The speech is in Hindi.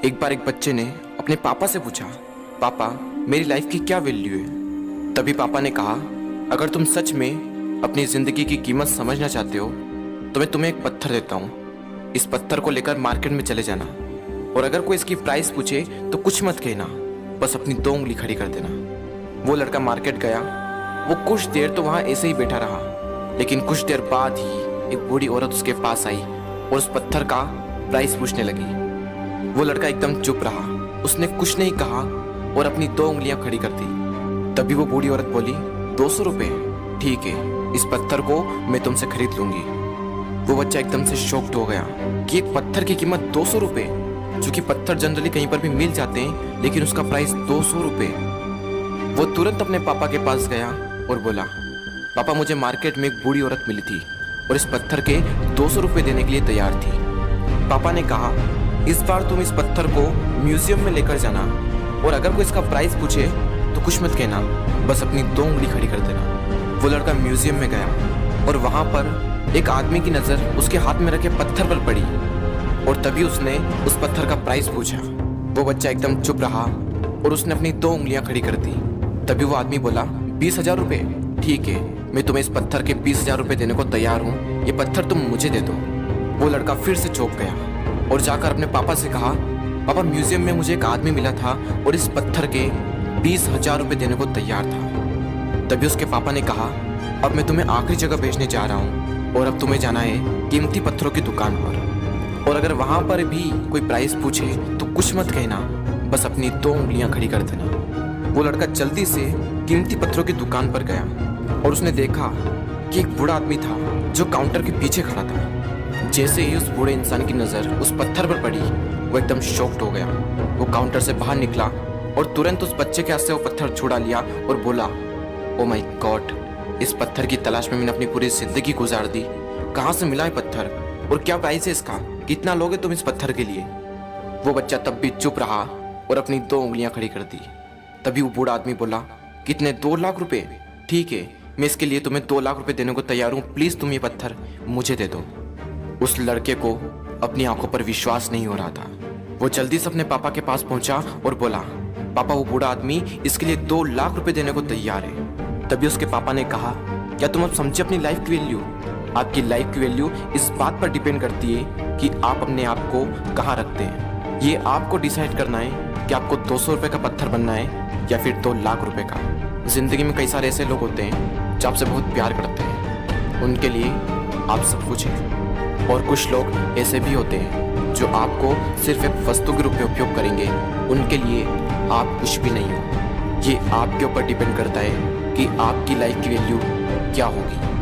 एक बार एक बच्चे ने अपने पापा से पूछा, पापा मेरी लाइफ की क्या वैल्यू है। तभी पापा ने कहा, अगर तुम सच में अपनी जिंदगी की कीमत समझना चाहते हो तो मैं तुम्हें एक पत्थर देता हूँ। इस पत्थर को लेकर मार्केट में चले जाना और अगर कोई इसकी प्राइस पूछे तो कुछ मत कहना, बस अपनी 2 उंगली खड़ी कर देना। वो लड़का मार्केट गया। वो कुछ देर तो वहाँ ऐसे ही बैठा रहा, लेकिन कुछ देर बाद ही एक बूढ़ी औरत उसके पास आई और उस पत्थर का प्राइस पूछने लगी। वो लड़का एकदम चुप रहा, उसने कुछ नहीं कहा और अपनी 2 उंगलियां खड़ी कर दी। तभी वो बूढ़ी औरत बोली, 200 रुपये, ठीक है, इस पत्थर को मैं तुमसे खरीद लूंगी। वो बच्चा एकदम से शॉक्ड हो गया कि एक पत्थर की कीमत 200 रुपये, जो कि पत्थर जनरली कहीं पर भी मिल जाते हैं, लेकिन उसका प्राइस 200 रुपये। वो तुरंत अपने पापा के पास गया और बोला, पापा मुझे मार्केट में एक बूढ़ी औरत मिली थी और इस पत्थर के 200 रुपये देने के लिए तैयार थी। पापा ने कहा, इस बार तुम इस पत्थर को म्यूजियम में लेकर जाना और अगर कोई इसका प्राइस पूछे तो कुछ मत कहना, बस अपनी 2 उंगली खड़ी कर देना। वो लड़का म्यूजियम में गया और वहां पर एक आदमी की नजर उसके हाथ में रखे पत्थर पर पड़ी और तभी उसने उस पत्थर का प्राइस पूछा। वो बच्चा एकदम चुप रहा और उसने अपनी 2 उंगलियां खड़ी कर दी। तभी वो आदमी बोला, 20,000 रुपये, ठीक है, मैं तुम्हें इस पत्थर के 20,000 रुपये देने को तैयार हूँ, ये पत्थर तुम मुझे दे दो। वो लड़का फिर से चौंक गया और जाकर अपने पापा से कहा, पापा म्यूजियम में मुझे एक आदमी मिला था और इस पत्थर के 20,000 रुपये देने को तैयार था। तभी उसके पापा ने कहा, अब मैं तुम्हें आखिरी जगह भेजने जा रहा हूँ और अब तुम्हें जाना है कीमती पत्थरों की दुकान पर और अगर वहाँ पर भी कोई प्राइस पूछे तो कुछ मत कहना, बस अपनी 2 उंगलियां खड़ी कर देना। वो लड़का जल्दी से कीमती पत्थरों की दुकान पर गया और उसने देखा कि एक बूढ़ा आदमी था जो काउंटर के पीछे खड़ा था। जैसे ही उस बूढ़े इंसान की नज़र उस पत्थर पर पड़ी, वो एकदम शॉक्ड हो गया। वो काउंटर से बाहर निकला और तुरंत उस बच्चे के हाथ से वो पत्थर छुड़ा लिया और बोला, ओ माय गॉड, इस पत्थर की तलाश में मैंने अपनी पूरी जिंदगी गुजार दी। कहाँ से मिला है पत्थर और क्या प्राइस है इसका, कितना लोगे तुम इस पत्थर के लिए। वो बच्चा तब भी चुप रहा और अपनी 2 उंगलियां खड़ी कर दी। तभी वो बूढ़ा आदमी बोला, कितने, 2 लाख रुपए, ठीक है, मैं इसके लिए तुम्हें 2 लाख रुपए देने को तैयार हूँ, प्लीज तुम ये पत्थर मुझे दे दो। उस लड़के को अपनी आंखों पर विश्वास नहीं हो रहा था। वो जल्दी से अपने पापा के पास पहुंचा और बोला, पापा वो बूढ़ा आदमी इसके लिए 2 लाख रुपए देने को तैयार है। तभी उसके पापा ने कहा, क्या तुम अब समझे अपनी लाइफ की वैल्यू? आपकी लाइफ की वैल्यू इस बात पर डिपेंड करती है कि आप अपने आप को कहाँ रखते हैं। ये आपको डिसाइड करना है कि आपको 200 रुपये का पत्थर बनना है या फिर 2 लाख रुपए का। जिंदगी में कई सारे ऐसे लोग होते हैं जो आपसे बहुत प्यार करते हैं, उनके लिए आप सब कुछ हैं, और कुछ लोग ऐसे भी होते हैं जो आपको सिर्फ एक वस्तु के रूप में उपयोग करेंगे, उनके लिए आप कुछ भी नहीं हो। ये आपके ऊपर डिपेंड करता है कि आपकी लाइफ की वैल्यू क्या होगी।